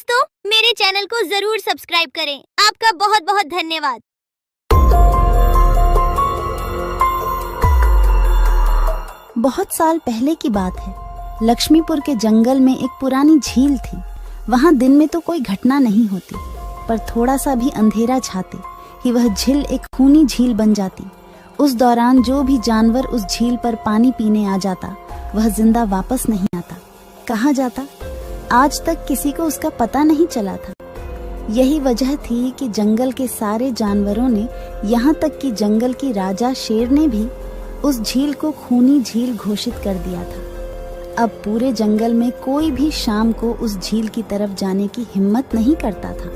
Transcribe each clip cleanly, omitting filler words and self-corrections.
दोस्तों, मेरे चैनल को जरूर सब्सक्राइब करें। आपका बहुत बहुत धन्यवाद। बहुत साल पहले की बात है। लक्ष्मीपुर के जंगल में एक पुरानी झील थी। वहां दिन में तो कोई घटना नहीं होती, पर थोड़ा सा भी अंधेरा छाते ही वह झील एक खूनी झील बन जाती। उस दौरान जो भी जानवर उस झील पर पानी पीने आ जाता, वह जिंदा वापस नहीं आता। कहाँ जाता, आज तक किसी को उसका पता नहीं चला था। यही वजह थी कि जंगल के सारे जानवरों ने, यहाँ तक कि जंगल की राजा शेर ने भी उस झील को खूनी झील घोषित कर दिया था। अब पूरे जंगल में कोई भी शाम को उस झील की तरफ जाने की हिम्मत नहीं करता था।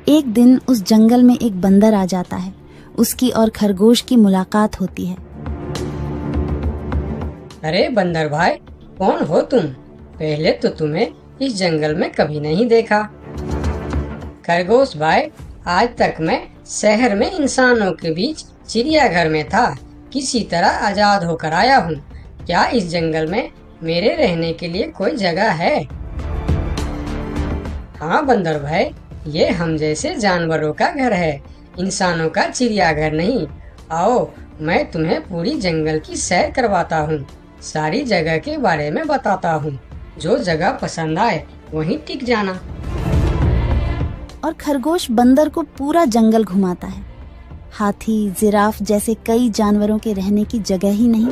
एक दिन उस जंगल में एक बंदर आ जाता है। उसकी और खरगोश की मुलाकात होती है। अरे बंदर भाई, कौन हो तुम? पहले तो तुम्हें इस जंगल में कभी नहीं देखा। खरगोश भाई, आज तक मैं शहर में इंसानों के बीच चिड़ियाघर में था। किसी तरह आजाद होकर आया हूँ। क्या इस जंगल में मेरे रहने के लिए कोई जगह है? हाँ बंदर भाई, ये हम जैसे जानवरों का घर है, इंसानों का चिड़ियाघर नहीं। आओ, मैं तुम्हें पूरी जंगल की सैर करवाता हूँ, सारी जगह के बारे में बताता हूँ। जो जगह पसंद आए वहीं टिक जाना। और खरगोश बंदर को पूरा जंगल घुमाता है। हाथी, जिराफ जैसे कई जानवरों के रहने की जगह ही नहीं,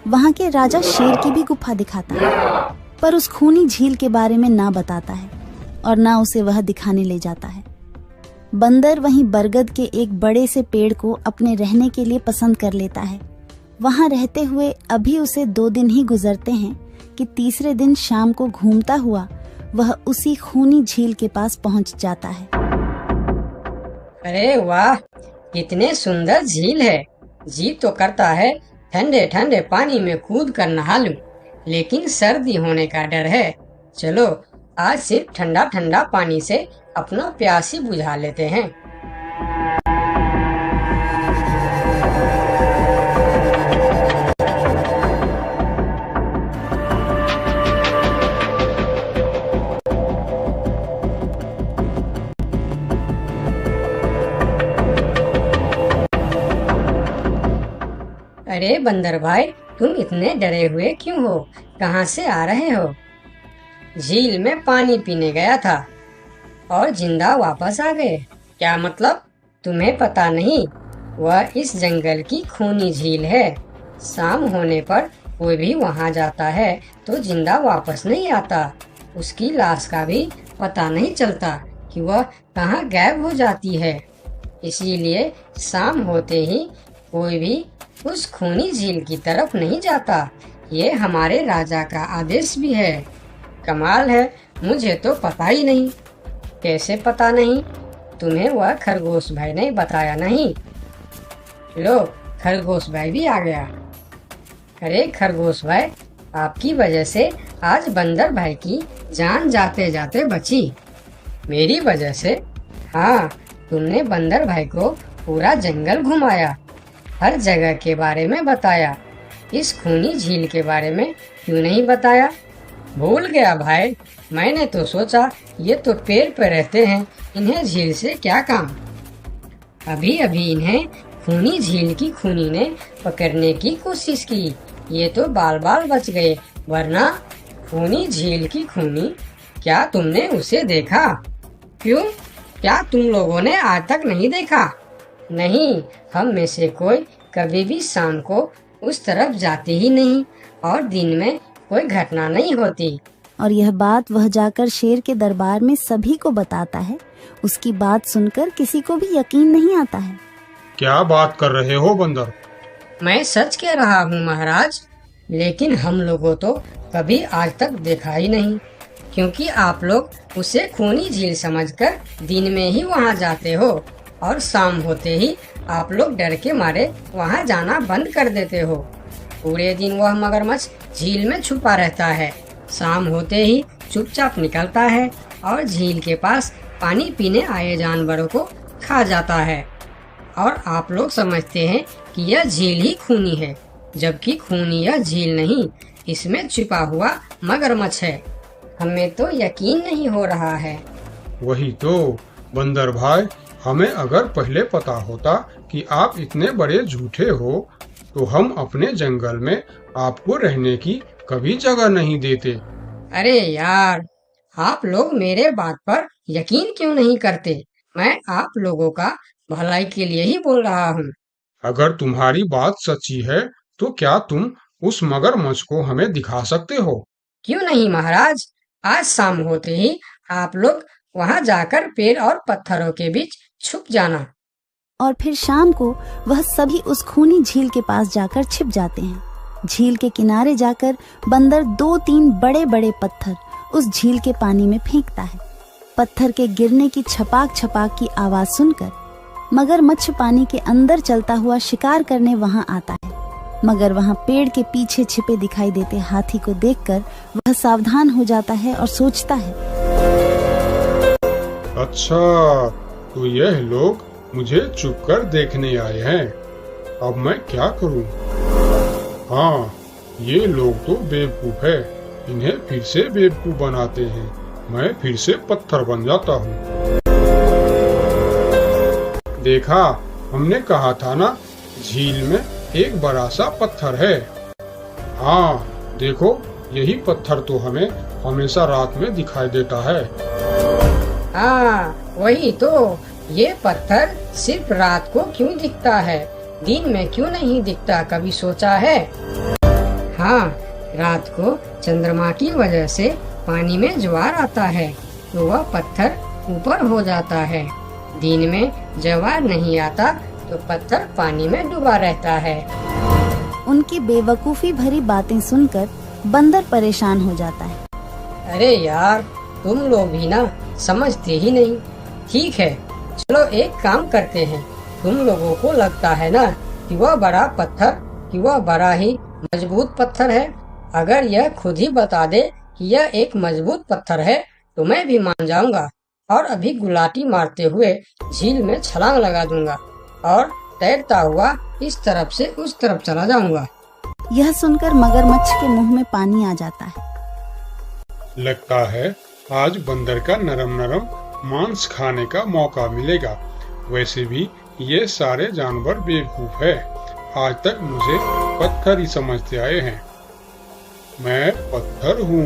वहाँ के राजा शेर की भी गुफा दिखाता है, पर उस खूनी झील के बारे में ना बताता है और ना उसे वह दिखाने ले जाता है। बंदर वहीं बरगद के एक बड़े से पेड़ को अपने रहने के लिए पसंद कर लेता है। वहां रहते हुए अभी उसे 2 दिन ही गुजरते हैं कि तीसरे दिन शाम को घूमता हुआ वह उसी खूनी झील के पास पहुंच जाता है। अरे वाह, कितने सुंदर झील है। जी तो करता है ठंडे ठंडे पानी में कूद कर नहा लूं, लेकिन सर्दी होने का डर है। चलो, आज सिर्फ ठंडा ठंडा पानी से अपना प्यास ही बुझा लेते हैं। अरे बंदर भाई, तुम इतने डरे हुए क्यों हो? कहाँ से आ रहे हो? झील में पानी पीने गया था और जिंदा वापस आ गए। क्या मतलब? तुम्हें पता नहीं? वह इस जंगल की खूनी झील है। शाम होने पर कोई भी वहां जाता है तो जिंदा वापस नहीं आता। उसकी लाश का भी पता नहीं चलता कि वह कहाँ गायब हो जाती है। इसीलिए शाम होते ही कोई भी उस खूनी झील की तरफ नहीं जाता। ये हमारे राजा का आदेश भी है। कमाल है, मुझे तो पता ही नहीं। कैसे पता नहीं? तुम्हें वह खरगोश भाई ने बताया नहीं? लो, खरगोश भाई भी आ गया। अरे खरगोश भाई, आपकी वजह से आज बंदर भाई की जान जाते जाते बची। मेरी वजह से? हाँ, तुमने बंदर भाई को पूरा जंगल घुमाया, हर जगह के बारे में बताया। इस खूनी झील के बारे में क्यों नहीं बताया? भूल गया भाई, मैंने तो सोचा ये तो पेड़ पर रहते हैं, इन्हें झील से क्या काम। अभी अभी इन्हें खूनी झील की खूनी ने पकड़ने की कोशिश की, ये तो बाल बाल बच गए, वरना खूनी झील की खूनी, क्या तुमने उसे देखा? क्यों, क्या तुम लोगों ने आज तक नहीं देखा? नहीं, हम में से कोई कभी भी शाम को उस तरफ जाते ही नहीं और दिन में कोई घटना नहीं होती। और यह बात वह जाकर शेर के दरबार में सभी को बताता है। उसकी बात सुनकर किसी को भी यकीन नहीं आता है। क्या बात कर रहे हो बंदर? मैं सच कह रहा हूँ महाराज, लेकिन हम लोगों तो कभी आज तक देखा ही नहीं, क्योंकि आप लोग उसे खूनी झील समझकर दिन में ही वहाँ जाते हो और शाम होते ही आप लोग डर के मारे वहाँ जाना बंद कर देते हो। पूरे दिन वह मगरमच्छ झील में छुपा रहता है, शाम होते ही चुपचाप निकलता है और झील के पास पानी पीने आए जानवरों को खा जाता है। और आप लोग समझते हैं कि यह झील ही खूनी है, जबकि खूनी यह झील नहीं, इसमें छुपा हुआ मगरमच्छ है। हमें तो यकीन नहीं हो रहा है। वही तो बंदर भाई, हमें अगर पहले पता होता कि आप इतने बड़े झूठे हो तो हम अपने जंगल में आपको रहने की कभी जगह नहीं देते। अरे यार, आप लोग मेरे बात पर यकीन क्यों नहीं करते? मैं आप लोगों का भलाई के लिए ही बोल रहा हूँ। अगर तुम्हारी बात सच्ची है तो क्या तुम उस मगरमच्छ को हमें दिखा सकते हो? क्यों नहीं महाराज, आज शाम होते ही आप लोग वहाँ जाकर पेड़ और पत्थरों के बीच छुप जाना। और फिर शाम को वह सभी उस खूनी झील के पास जाकर छिप जाते हैं। झील के किनारे जाकर बंदर 2-3 बड़े बड़े पत्थर उस झील के पानी में फेंकता है। पत्थर के गिरने की छपाक छपाक की आवाज सुनकर मगरमच्छ पानी के अंदर चलता हुआ शिकार करने वहां आता है। मगर वहां पेड़ के पीछे छिपे दिखाई देते हाथी को देखकर वह सावधान हो जाता है और सोचता है, अच्छा, तो यह लोग मुझे छुपकर देखने आए हैं। अब मैं क्या करूं? हाँ, ये लोग तो बेवकूफ है। इन्हें फिर से बेवकूफ बनाते हैं। मैं फिर से पत्थर बन जाता हूँ। देखा, हमने कहा था ना, झील में एक बड़ा सा पत्थर है। हाँ देखो, यही पत्थर तो हमें हमेशा रात में दिखाई देता है। हाँ वही तो, ये पत्थर सिर्फ रात को क्यों दिखता है, दिन में क्यों नहीं दिखता, कभी सोचा है? हाँ, रात को चंद्रमा की वजह से पानी में ज्वार आता है तो वह पत्थर ऊपर हो जाता है। दिन में ज्वार नहीं आता तो पत्थर पानी में डूबा रहता है। उनकी बेवकूफी भरी बातें सुनकर बंदर परेशान हो जाता है। अरे यार, तुम लोग भी ना समझते ही नहीं। ठीक है, चलो एक काम करते हैं। तुम लोगों को लगता है ना कि वह बड़ा पत्थर, कि वह बड़ा ही मजबूत पत्थर है। अगर यह खुद ही बता दे कि यह एक मजबूत पत्थर है तो मैं भी मान जाऊंगा और अभी गुलाटी मारते हुए झील में छलांग लगा दूंगा और तैरता हुआ इस तरफ से उस तरफ चला जाऊंगा। यह सुनकर मगरमच्छ के मुंह में पानी आ जाता है। लगता है आज बंदर का नरम नरम मांस खाने का मौका मिलेगा। वैसे भी ये सारे जानवर बेवकूफ है। आज तक मुझे पत्थर ही समझते आए हैं। मैं पत्थर हूँ,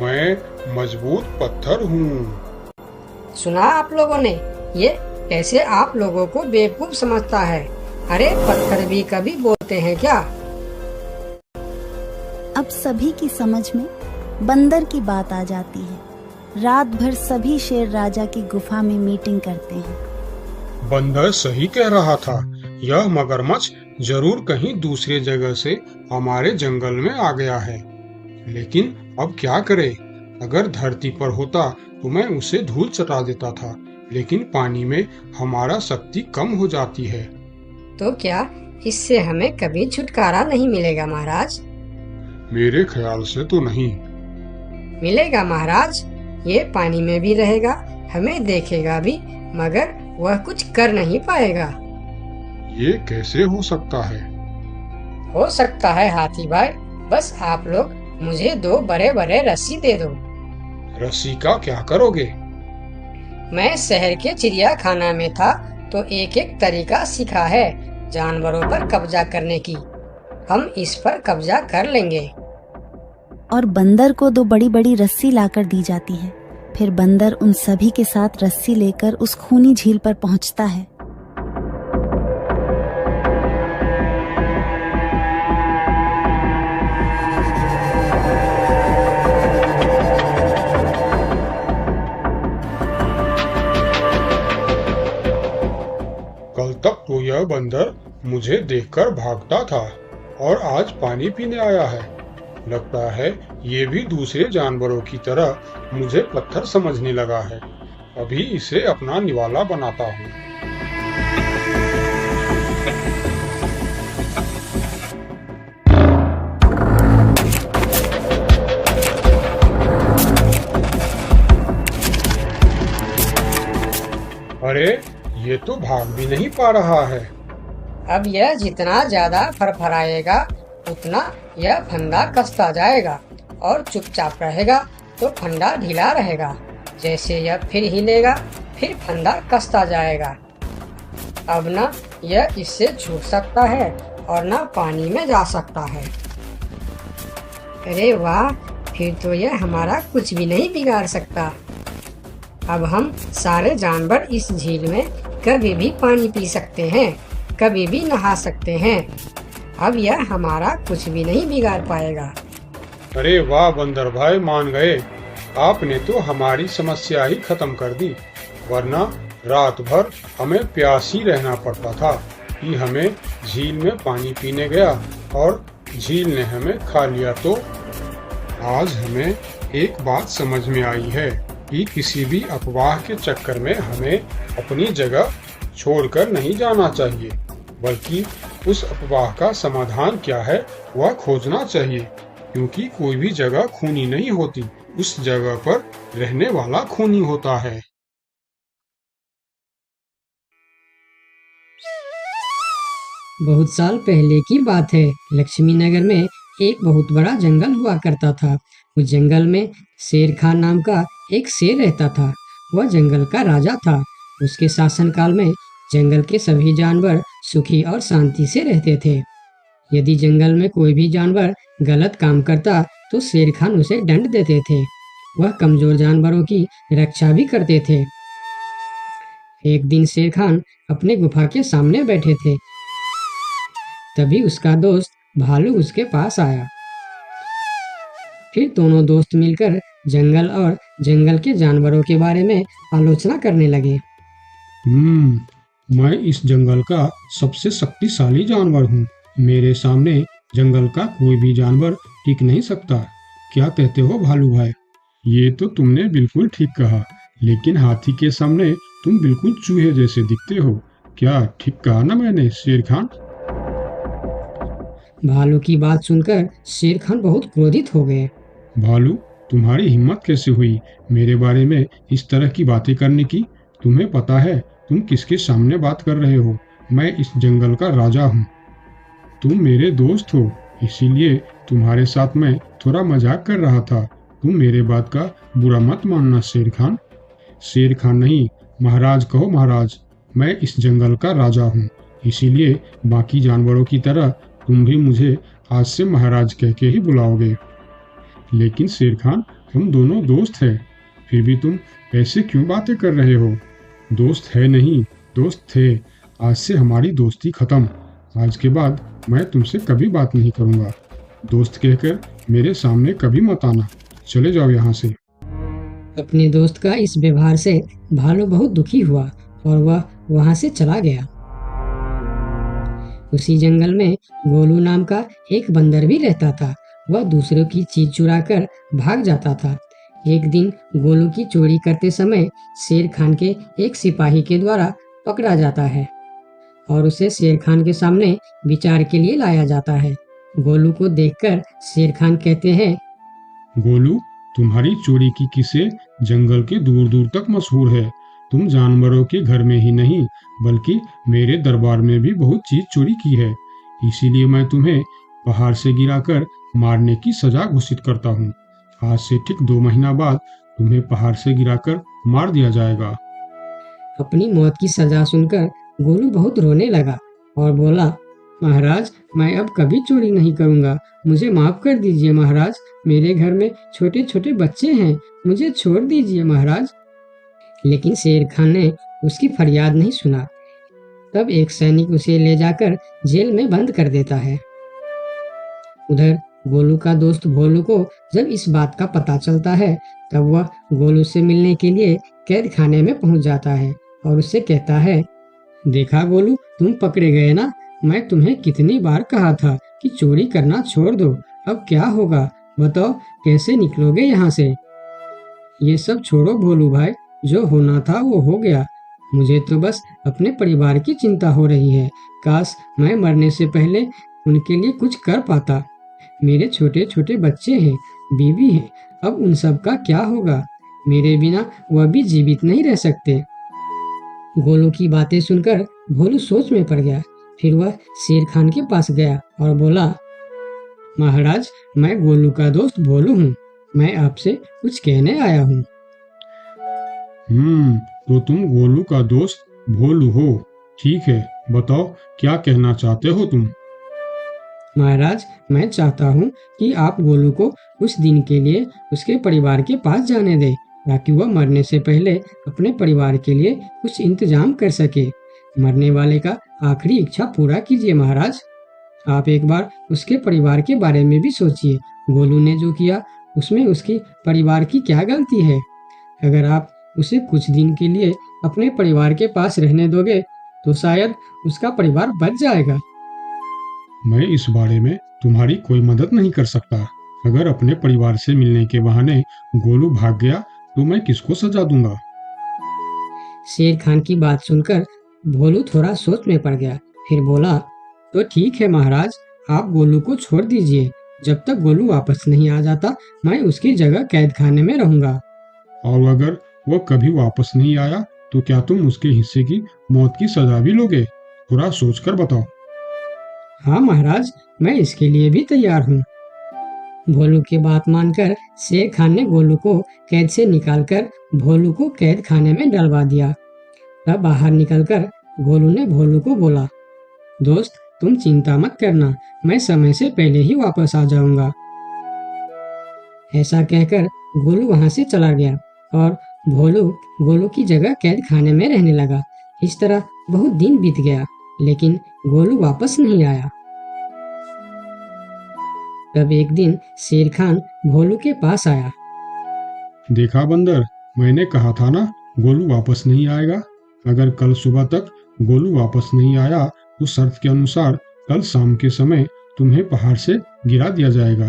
मैं मजबूत पत्थर हूँ। सुना आप लोगों ने, ये कैसे आप लोगों को बेवकूफ समझता है? अरे पत्थर भी कभी बोलते हैं क्या? अब सभी की समझ में बंदर की बात आ जाती है। रात भर सभी शेर राजा की गुफा में मीटिंग करते हैं। बंदर सही कह रहा था। यह मगरमच्छ जरूर कहीं दूसरे जगह से हमारे जंगल में आ गया है। लेकिन अब क्या करे? अगर धरती पर होता तो मैं उसे धूल चटा देता था, लेकिन पानी में हमारा शक्ति कम हो जाती है। तो क्या इससे हमें कभी छुटकारा नहीं मिलेगा महाराज? मेरे ख्याल से तो नहीं। मिलेगा महाराज। ये पानी में भी रहेगा, हमें देखेगा भी, मगर वह कुछ कर नहीं पाएगा। ये कैसे हो सकता है? हो सकता है हाथी भाई, बस आप लोग मुझे 2 बड़े बड़े रस्सी दे दो। रस्सी का क्या करोगे? मैं शहर के चिड़ियाखाना में था तो एक तरीका सीखा है जानवरों पर कब्जा करने की। हम इस पर कब्जा कर लेंगे। और बंदर को 2 बड़ी बड़ी रस्सी लाकर दी जाती है। फिर बंदर उन सभी के साथ रस्सी लेकर उस खूनी झील पर पहुंचता है। कल तक तो यह बंदर मुझे देखकर भागता था और आज पानी पीने आया है। लगता है ये भी दूसरे जानवरों की तरह मुझे पत्थर समझने लगा है। अभी इसे अपना निवाला बनाता हूँ। अरे ये तो भाग भी नहीं पा रहा है। अब यह जितना ज्यादा फरफराएगा उतना यह फंदा कसता जाएगा और चुपचाप रहेगा तो फंदा ढीला रहेगा। जैसे यह फिर हिलेगा फिर फंदा कसता जाएगा। अब ना यह इससे छूट सकता है और ना पानी में जा सकता है। अरे वाह, फिर तो यह हमारा कुछ भी नहीं बिगाड़ सकता। अब हम सारे जानवर इस झील में कभी भी पानी पी सकते हैं, कभी भी नहा सकते हैं। अब यह हमारा कुछ भी नहीं बिगाड़ पाएगा। अरे वाह बंदर भाई, मान गए। आपने तो हमारी समस्या ही खत्म कर दी, वरना रात भर हमें प्यास ही रहना पड़ता था कि हमें झील में पानी पीने गया और झील ने हमें खा लिया। तो आज हमें एक बात समझ में आई है कि किसी भी अफवाह के चक्कर में हमें अपनी जगह छोड़कर नहीं जाना चाहिए, बल्कि उस अफवाह का समाधान क्या है वह खोजना चाहिए, क्योंकि कोई भी जगह खूनी नहीं होती, उस जगह पर रहने वाला खूनी होता है। बहुत साल पहले की बात है। लक्ष्मी नगर में एक बहुत बड़ा जंगल हुआ करता था। उस जंगल में शेर खान नाम का एक शेर रहता था। वह जंगल का राजा था। उसके शासनकाल में जंगल के सभी जानवर सुखी और शांति से रहते थे। यदि जंगल में कोई भी जानवर गलत काम करता तो शेर खान उसे दंड देते थे। वह कमजोर जानवरों की रक्षा भी करते थे। एक दिन शेर खान अपने गुफा के सामने बैठे थे। तभी उसका दोस्त भालू उसके पास आया। फिर दोनों दोस्त मिलकर जंगल और जंगल के जानवरों के बारे में आलोचना करने लगे। मैं इस जंगल का सबसे शक्तिशाली जानवर हूँ। मेरे सामने जंगल का कोई भी जानवर टिक नहीं सकता। क्या कहते हो भालू भाई? ये तो तुमने बिल्कुल ठीक कहा, लेकिन हाथी के सामने तुम बिल्कुल चूहे जैसे दिखते हो। क्या ठीक कहा ना मैंने शेर खान? भालू की बात सुनकर शेर खान बहुत क्रोधित हो गए। भालू, तुम्हारी हिम्मत कैसे हुई मेरे बारे में इस तरह की बातें करने की? तुम्हें पता है तुम किसके सामने बात कर रहे हो? मैं इस जंगल का राजा हूँ। तुम मेरे दोस्त हो, इसीलिए तुम्हारे साथ मैं थोड़ा मजाक कर रहा था। तुम मेरे बात का बुरा मत मानना शेर खान। शेर खान नहीं, महाराज कहो महाराज। मैं इस जंगल का राजा हूँ, इसीलिए बाकी जानवरों की तरह तुम भी मुझे आज से महाराज कह के ही बुलाओगे। लेकिन शेर खान, हम दोनों दोस्त हैं, फिर भी तुम ऐसे क्यों बातें कर रहे हो? दोस्त है नहीं, दोस्त थे। आज से हमारी दोस्ती खत्म। आज के बाद मैं तुमसे कभी बात नहीं करूँगा। दोस्त कहकर मेरे सामने कभी मत आना। चले जाओ यहाँ से। अपने दोस्त का इस व्यवहार से भालू बहुत दुखी हुआ और वह वहाँ से चला गया। उसी जंगल में गोलू नाम का एक बंदर भी रहता था। वह दूसरों की चीज चुरा कर भाग जाता था। एक दिन गोलू की चोरी करते समय शेर खान के एक सिपाही के द्वारा पकड़ा जाता है और उसे शेर खान के सामने विचार के लिए लाया जाता है। गोलू को देखकर शेर खान कहते हैं, गोलू, तुम्हारी चोरी की किस्से जंगल के दूर दूर तक मशहूर है। तुम जानवरों के घर में ही नहीं बल्कि मेरे दरबार में भी बहुत चीज चोरी की है। इसीलिए मैं तुम्हें पहाड़ से गिराकर मारने की सजा घोषित करता हूँ। आज से ठीक 2 महीना बाद तुम्हें पहाड़ से गिराकर मार दिया जाएगा। अपनी मौत की सजा सुनकर गोलू बहुत रोने लगा और बोला, महाराज, मैं अब कभी चोरी नहीं करूँगा। मुझे माफ कर दीजिए महाराज। मेरे घर में छोटे छोटे बच्चे हैं, मुझे छोड़ दीजिए महाराज। लेकिन शेर खान ने उसकी फरियाद नहीं सुना। तब एक सैनिक उसे ले जाकर जेल में बंद कर देता है। उधर गोलू का दोस्त भोलू को जब इस बात का पता चलता है तब वह गोलू से मिलने के लिए कैद खाने में पहुंच जाता है और उससे कहता है, देखा गोलू, तुम पकड़े गए ना। मैं तुम्हें कितनी बार कहा था कि चोरी करना छोड़ दो। अब क्या होगा बताओ, कैसे निकलोगे यहाँ से? ये सब छोड़ो भोलू भाई, जो होना था वो हो गया। मुझे तो बस अपने परिवार की चिंता हो रही है। काश मैं मरने से पहले उनके लिए कुछ कर पाता। मेरे छोटे छोटे बच्चे हैं, बीवी है, अब उन सब का क्या होगा? मेरे बिना वह भी जीवित नहीं रह सकते। गोलू की बातें सुनकर भोलू सोच में पड़ गया। फिर वह शेर खान के पास गया और बोला, महाराज, मैं गोलू का दोस्त भोलू हूँ। मैं आपसे कुछ कहने आया हूँ। तो तुम गोलू का दोस्त भोलू हो। ठीक है, बताओ क्या कहना चाहते हो तुम। महाराज, मैं चाहता हूँ कि आप गोलू को कुछ दिन के लिए उसके परिवार के पास जाने दें, ताकि वह मरने से पहले अपने परिवार के लिए कुछ इंतजाम कर सके। मरने वाले का आखिरी इच्छा पूरा कीजिए महाराज। आप एक बार उसके परिवार के बारे में भी सोचिए। गोलू ने जो किया उसमें उसके परिवार की क्या गलती है? अगर आप उसे कुछ दिन के लिए अपने परिवार के पास रहने दोगे तो शायद उसका परिवार बच जाएगा। मैं इस बारे में तुम्हारी कोई मदद नहीं कर सकता। अगर अपने परिवार से मिलने के बहाने गोलू भाग गया तो मैं किसको सजा दूंगा? शेर खान की बात सुनकर भोलू थोड़ा सोच में पड़ गया। फिर बोला, तो ठीक है महाराज, आप गोलू को छोड़ दीजिए। जब तक गोलू वापस नहीं आ जाता मैं उसकी जगह कैद खाने में रहूंगा। और अगर वह कभी वापस नहीं आया तो क्या तुम उसके हिस्से की मौत की सजा भी लोगे? थोड़ा सोचकर बताओ। हाँ महाराज, मैं इसके लिए भी तैयार हूँ। भोलू की बात मानकर शेर खान ने गोलू को कैद से निकालकर भोलू को कैद खाने में डलवा दिया। तब बाहर निकलकर गोलू ने भोलू को बोला, दोस्त, तुम चिंता मत करना, मैं समय से पहले ही वापस आ जाऊंगा। ऐसा कहकर गोलू वहां से चला गया और भोलू गोलू की जगह कैद खाने में रहने लगा। इस तरह बहुत दिन बीत गया, लेकिन गोलू वापस नहीं आया। तब एक दिन शेर खान भोलू के पास आया। देखा बंदर, मैंने कहा था ना गोलू वापस नहीं आएगा। अगर कल सुबह तक गोलू वापस नहीं आया तो शर्त के अनुसार कल शाम के समय तुम्हें पहाड़ से गिरा दिया जाएगा।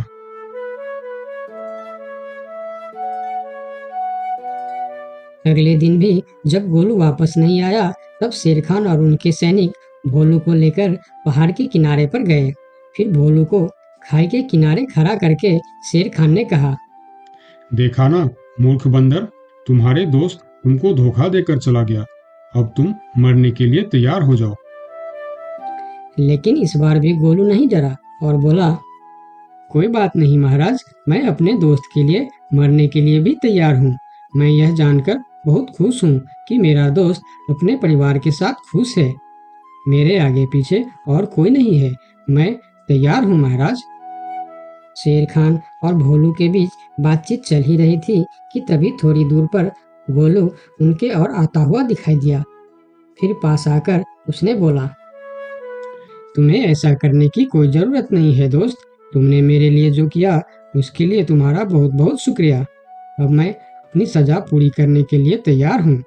अगले दिन भी जब गोलू वापस नहीं आया तब शेर खान और उनके सैनिक भोलू को लेकर पहाड़ के किनारे पर गए। फिर भोलू को खाई के किनारे खड़ा करके शेर खान ने कहा, देखा ना मूर्ख बंदर, तुम्हारे दोस्त तुमको धोखा देकर चला गया। अब तुम मरने के लिए तैयार हो जाओ। लेकिन इस बार भी गोलू नहीं डरा और बोला, कोई बात नहीं महाराज, मैं अपने दोस्त के लिए मरने के लिए भी तैयार हूँ। मैं यह जानकर बहुत खुश हूँ कि मेरा दोस्त अपने परिवार के साथ खुश है। मेरे आगे पीछे और कोई नहीं है, मैं तैयार हूँ महाराज। शेर खान और भोलू के बीच बातचीत चल ही रही थी कि तभी थोड़ी दूर पर गोलू उनके और आता हुआ दिखाई दिया। फिर पास आकर उसने बोला, तुम्हें ऐसा करने की कोई जरूरत नहीं है दोस्त। तुमने मेरे लिए जो किया उसके लिए तुम्हारा बहुत बहुत शुक्रिया। अब मैं अपनी सजा पूरी करने के लिए तैयार हूँ।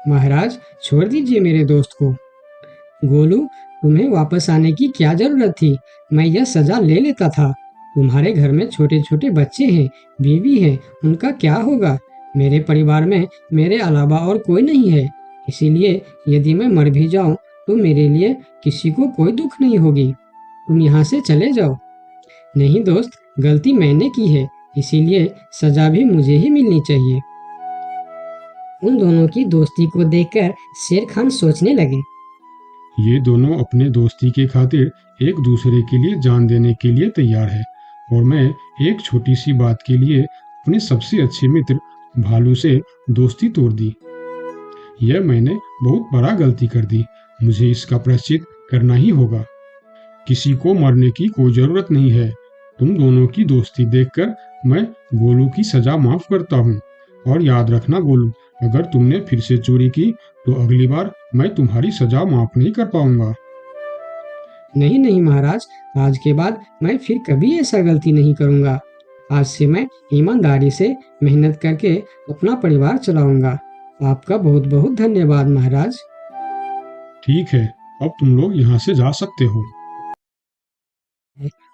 महाराज, छोड़ दीजिए मेरे दोस्त को। गोलू, तुम्हें वापस आने की क्या जरूरत थी? मैं यह सजा ले लेता था। तुम्हारे घर में छोटे छोटे बच्चे हैं, बीवी है, उनका क्या होगा? मेरे परिवार में मेरे अलावा और कोई नहीं है, इसीलिए यदि मैं मर भी जाऊं तो मेरे लिए किसी को कोई दुख नहीं होगी। तुम यहाँ से चले जाओ। नहीं दोस्त, गलती मैंने की है, इसीलिए सजा भी मुझे ही मिलनी चाहिए। उन दोनों की दोस्ती को देखकर शेर खान सोचने लगे, ये दोनों अपने दोस्ती के खातिर एक दूसरे के लिए जान देने के लिए तैयार है, और मैं एक छोटी सी बात के लिए अपने सबसे अच्छे मित्र भालू से दोस्ती तोड़ दी। यह मैंने बहुत बड़ा गलती कर दी। मुझे इसका प्रायश्चित करना ही होगा। किसी को मरने की कोई जरूरत नहीं है। तुम दोनों की दोस्ती देखकर मैं गोलू की सजा माफ करता हूँ। और याद रखना गोलू, अगर तुमने फिर से चोरी की तो अगली बार मैं तुम्हारी सजा माफ नहीं कर पाऊंगा। नहीं नहीं महाराज, आज के बाद मैं फिर कभी ऐसा गलती नहीं करूंगा। आज से मैं ईमानदारी से मेहनत करके अपना परिवार चलाऊंगा। आपका बहुत बहुत धन्यवाद महाराज। ठीक है, अब तुम लोग यहाँ से जा सकते हो।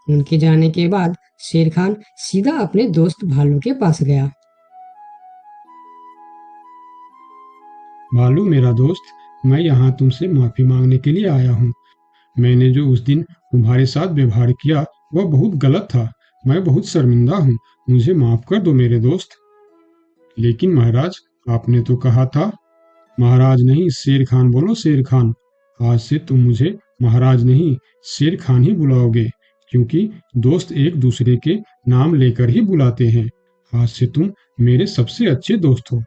उनके जाने के बाद शेर खान सीधा अपने दोस्त भालू के पास गया। भालू मेरा दोस्त, मैं यहाँ तुमसे माफी मांगने के लिए आया हूँ। मैंने जो उस दिन तुम्हारे साथ व्यवहार किया वह बहुत गलत था। मैं बहुत शर्मिंदा हूँ, मुझे माफ कर दो मेरे दोस्त। लेकिन महाराज, आपने तो कहा था। महाराज नहीं, शेर खान बोलो, शेर खान। आज से तुम मुझे महाराज नहीं शेर खान ही बुलाओगे, क्योंकि दोस्त एक दूसरे के नाम लेकर ही बुलाते हैं। आज से तुम मेरे सबसे अच्छे दोस्त हो।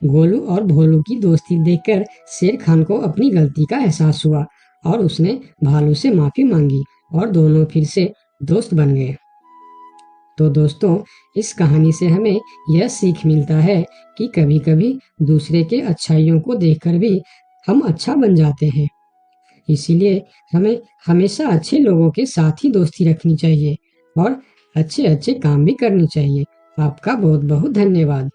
गोलू और भोलू की दोस्ती देखकर शेर खान को अपनी गलती का एहसास हुआ और उसने भालू से माफी मांगी और दोनों फिर से दोस्त बन गए। तो दोस्तों, इस कहानी से हमें यह सीख मिलता है कि कभी-कभी दूसरे के अच्छाइयों को देखकर भी हम अच्छा बन जाते हैं। इसीलिए हमें हमेशा अच्छे लोगों के साथ ही दोस्ती रखनी चाहिए और अच्छे-अच्छे काम भी करने चाहिए। आपका बहुत बहुत धन्यवाद।